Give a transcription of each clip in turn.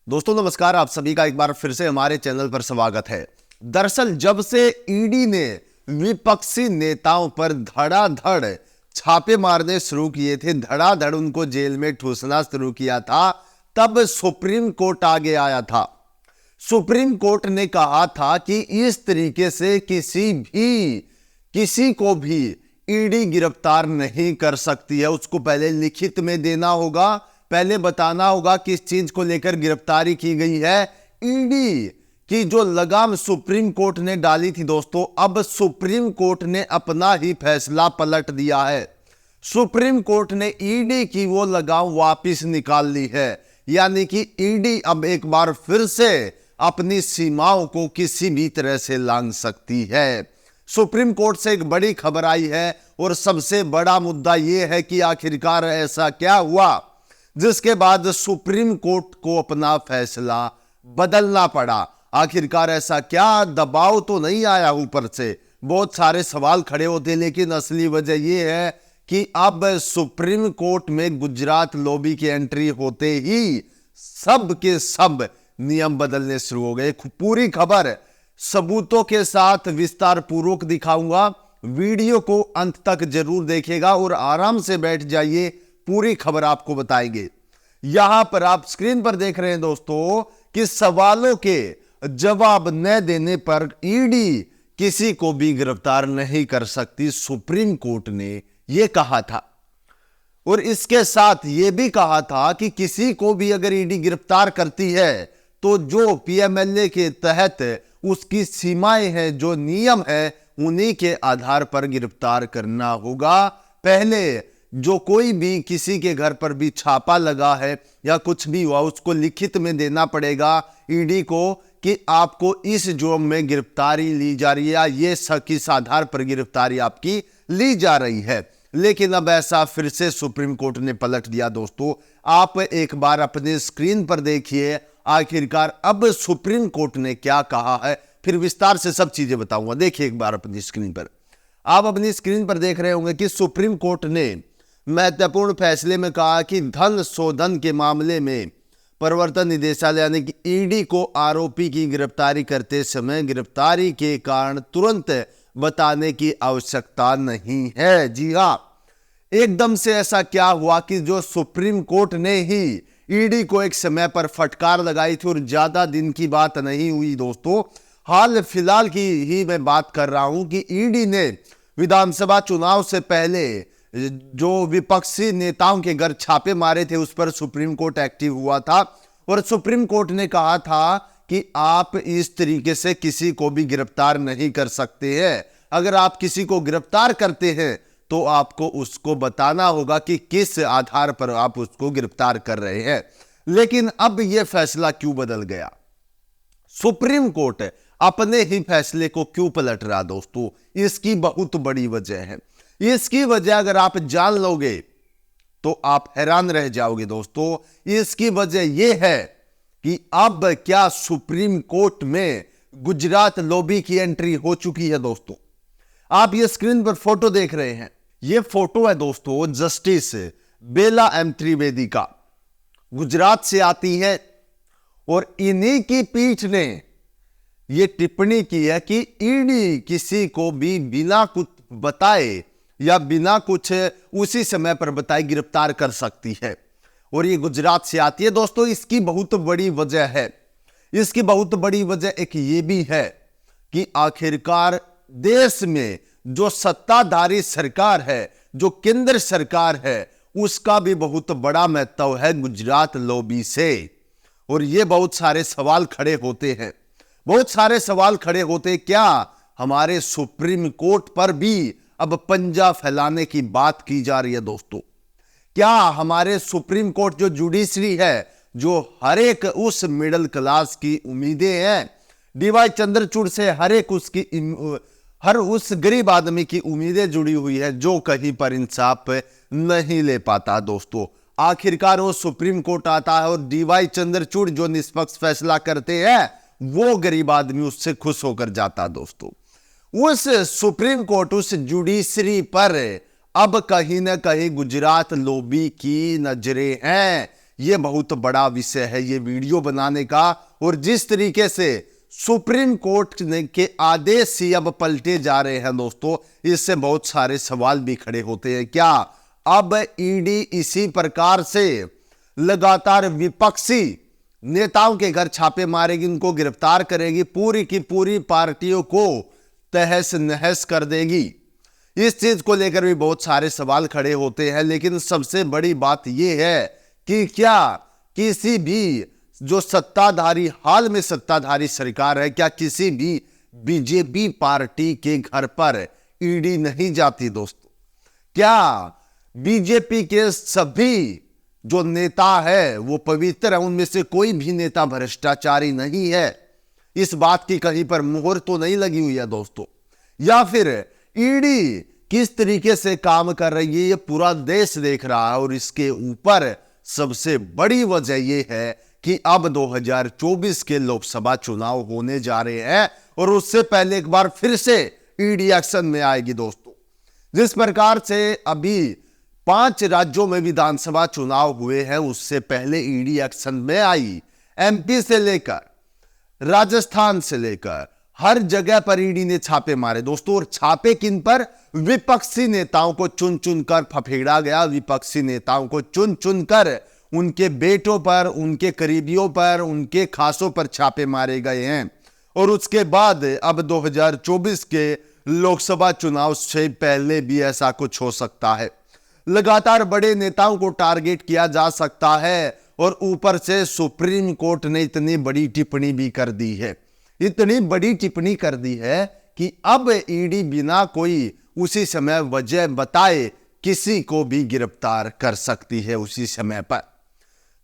दोस्तों नमस्कार, आप सभी का एक बार फिर से हमारे चैनल पर स्वागत है। दरअसल जब से ईडी ने विपक्षी नेताओं पर धड़ाधड़ छापे मारने शुरू किए थे, धड़ाधड़ उनको जेल में ठूसना शुरू किया था, तब सुप्रीम कोर्ट आगे आया था। सुप्रीम कोर्ट ने कहा था कि इस तरीके से किसी को भी ईडी गिरफ्तार नहीं कर सकती है। उसको पहले लिखित में देना होगा, पहले बताना होगा किस चीज को लेकर गिरफ्तारी की गई है। ईडी की जो लगाम सुप्रीम कोर्ट ने डाली थी दोस्तों, अब सुप्रीम कोर्ट ने अपना ही फैसला पलट दिया है। सुप्रीम कोर्ट ने ईडी की वो लगाम वापस निकाल ली है, यानी कि ईडी अब एक बार फिर से अपनी सीमाओं को किसी भी तरह से लांघ सकती है। सुप्रीम कोर्ट से एक बड़ी खबर आई है और सबसे बड़ा मुद्दा यह है कि आखिरकार ऐसा क्या हुआ जिसके बाद सुप्रीम कोर्ट को अपना फैसला बदलना पड़ा। आखिरकार ऐसा क्या दबाव तो नहीं आया ऊपर से? बहुत सारे सवाल खड़े होते, लेकिन असली वजह यह है कि अब सुप्रीम कोर्ट में गुजरात लॉबी की एंट्री होते ही सब के सब नियम बदलने शुरू हो गए। पूरी खबर सबूतों के साथ विस्तार पूर्वक दिखाऊंगा। वीडियो को अंत तक जरूर देखिएगा और आराम से बैठ जाइए, पूरी खबर आपको बताएंगे। यहां पर आप स्क्रीन पर देख रहे हैं दोस्तों कि सवालों के जवाब न देने पर ईडी किसी को भी गिरफ्तार नहीं कर सकती, सुप्रीम कोर्ट ने यह कहा था। और इसके साथ यह भी कहा था कि किसी को भी अगर ईडी गिरफ्तार करती है तो जो पीएमएलए के तहत उसकी सीमाएं हैं, जो नियम है, उन्हीं के आधार पर गिरफ्तार करना होगा। पहले जो कोई भी किसी के घर पर भी छापा लगा है या कुछ भी हुआ, उसको लिखित में देना पड़ेगा ईडी को कि आपको इस जुर्म में गिरफ्तारी ली जा रही है या ये किस आधार पर गिरफ्तारी आपकी ली जा रही है। लेकिन अब ऐसा फिर से सुप्रीम कोर्ट ने पलट दिया दोस्तों। आप एक बार अपने स्क्रीन पर देखिए आखिरकार अब सुप्रीम कोर्ट ने क्या कहा है, फिर विस्तार से सब चीजें बताऊंगा। देखिए एक बार अपनी स्क्रीन पर, आप अपनी स्क्रीन पर देख रहे होंगे कि सुप्रीम कोर्ट ने महत्वपूर्ण फैसले में कहा कि धन शोधन के मामले में प्रवर्तन निदेशालय यानी कि ईडी को आरोपी की गिरफ्तारी करते समय गिरफ्तारी के कारण तुरंत बताने की आवश्यकता नहीं है। जी हां, एकदम से ऐसा क्या हुआ कि जो सुप्रीम कोर्ट ने ही ईडी को एक समय पर फटकार लगाई थी, और ज्यादा दिन की बात नहीं हुई दोस्तों, हाल फिलहाल की ही मैं बात कर रहा हूं कि ईडी ने विधानसभा चुनाव से पहले जो विपक्षी नेताओं के घर छापे मारे थे उस पर सुप्रीम कोर्ट एक्टिव हुआ था और सुप्रीम कोर्ट ने कहा था कि आप इस तरीके से किसी को भी गिरफ्तार नहीं कर सकते हैं। अगर आप किसी को गिरफ्तार करते हैं तो आपको उसको बताना होगा कि किस आधार पर आप उसको गिरफ्तार कर रहे हैं। लेकिन अब यह फैसला क्यों बदल गया? सुप्रीम कोर्ट अपने ही फैसले को क्यों पलट रहा दोस्तों? इसकी बहुत बड़ी वजह है। इसकी वजह अगर आप जान लोगे तो आप हैरान रह जाओगे दोस्तों। इसकी वजह यह है कि अब क्या सुप्रीम कोर्ट में गुजरात लॉबी की एंट्री हो चुकी है दोस्तों। आप ये स्क्रीन पर फोटो देख रहे हैं, ये फोटो है दोस्तों जस्टिस बेला एम त्रिवेदी का, गुजरात से आती है और इन्हीं की पीठ ने यह टिप्पणी की है कि ईडी किसी को भी बिना कुछ बताए या बिना कुछ उसी समय पर बताए गिरफ्तार कर सकती है, और ये गुजरात से आती है दोस्तों। इसकी बहुत बड़ी वजह है, इसकी बहुत बड़ी वजह एक ये भी है कि आखिरकार देश में जो सत्ताधारी सरकार है, जो केंद्र सरकार है, उसका भी बहुत बड़ा महत्व है गुजरात लॉबी से। और ये बहुत सारे सवाल खड़े होते हैं, बहुत सारे सवाल खड़े होते, क्या हमारे सुप्रीम कोर्ट पर भी अब पंजा फैलाने की बात की जा रही है दोस्तों? क्या हमारे सुप्रीम कोर्ट जो जुडिशरी है, जो हर एक उस मिडिल क्लास की उम्मीदें हैं, डीवाई चंद्रचूड़ से हर उस गरीब आदमी की उम्मीदें जुड़ी हुई है जो कहीं पर इंसाफ नहीं ले पाता दोस्तों। आखिरकार वो सुप्रीम कोर्ट आता है और डीवाई चंद्रचूड़ जो निष्पक्ष फैसला करते हैं, वो गरीब आदमी उससे खुश होकर जाता दोस्तों। उस सुप्रीम कोर्ट, उस जुडिशरी पर अब कहीं ना कहीं गुजरात लॉबी की नजरें हैं। ये बहुत बड़ा विषय है ये वीडियो बनाने का। और जिस तरीके से सुप्रीम कोर्ट के आदेश ही अब पलटे जा रहे हैं दोस्तों, इससे बहुत सारे सवाल भी खड़े होते हैं। क्या अब ईडी इसी प्रकार से लगातार विपक्षी नेताओं के घर छापे मारेगी, उनको गिरफ्तार करेगी, पूरी की पूरी पार्टियों को तहस नहस कर देगी? इस चीज को लेकर भी बहुत सारे सवाल खड़े होते हैं। लेकिन सबसे बड़ी बात यह है कि क्या किसी भी जो सत्ताधारी, हाल में सत्ताधारी सरकार है, क्या किसी भी बीजेपी पार्टी के घर पर ईडी नहीं जाती दोस्तों? क्या बीजेपी के सभी जो नेता है वो पवित्र है, उनमें से कोई भी नेता भ्रष्टाचारी नहीं है? इस बात की कहीं पर मुहर तो नहीं लगी हुई है दोस्तों? या फिर ईडी किस तरीके से काम कर रही है ये पूरा देश देख रहा है। और इसके ऊपर सबसे बड़ी वजह यह है कि अब 2024 के लोकसभा चुनाव होने जा रहे हैं और उससे पहले एक बार फिर से ईडी एक्शन में आएगी दोस्तों। जिस प्रकार से अभी 5 राज्यों में विधानसभा चुनाव हुए हैं, उससे पहले ईडी एक्शन में आई। एमपी से लेकर राजस्थान से लेकर हर जगह पर ईडी ने छापे मारे दोस्तों। और छापे किन पर? विपक्षी नेताओं को चुन चुनकर फफेड़ा गया। विपक्षी नेताओं को चुन चुनकर उनके बेटों पर, उनके करीबियों पर, उनके खासों पर छापे मारे गए हैं। और उसके बाद अब 2024 के लोकसभा चुनाव से पहले भी ऐसा कुछ हो सकता है। लगातार बड़े नेताओं को टारगेट किया जा सकता है। और ऊपर से सुप्रीम कोर्ट ने इतनी बड़ी टिप्पणी भी कर दी है, इतनी बड़ी टिप्पणी कर दी है कि अब ईडी बिना कोई उसी समय वजह बताए किसी को भी गिरफ्तार कर सकती है उसी समय पर।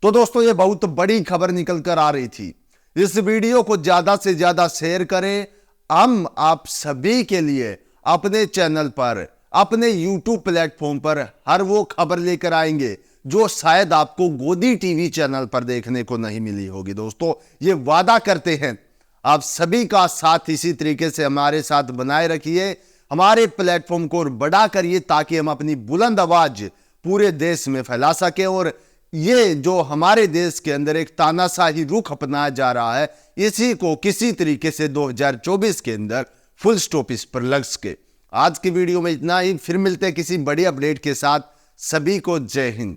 तो दोस्तों ये बहुत बड़ी खबर निकल कर आ रही थी। इस वीडियो को ज्यादा से ज्यादा शेयर करें। हम आप सभी के लिए अपने चैनल पर, अपने YouTube प्लेटफॉर्म पर हर वो खबर लेकर आएंगे जो शायद आपको गोदी टीवी चैनल पर देखने को नहीं मिली होगी दोस्तों। ये वादा करते हैं। आप सभी का साथ इसी तरीके से हमारे साथ बनाए रखिए, हमारे प्लेटफॉर्म को बड़ा करिए ताकि हम अपनी बुलंद आवाज पूरे देश में फैला सकें। और ये जो हमारे देश के अंदर एक तानाशाही रुख अपनाया जा रहा है, इसी को किसी तरीके से 2024 के अंदर फुल स्टॉप इस पर लग सके। आज की वीडियो में इतना ही। फिर मिलते हैं किसी बड़ी अपडेट के साथ। सभी को जय हिंद।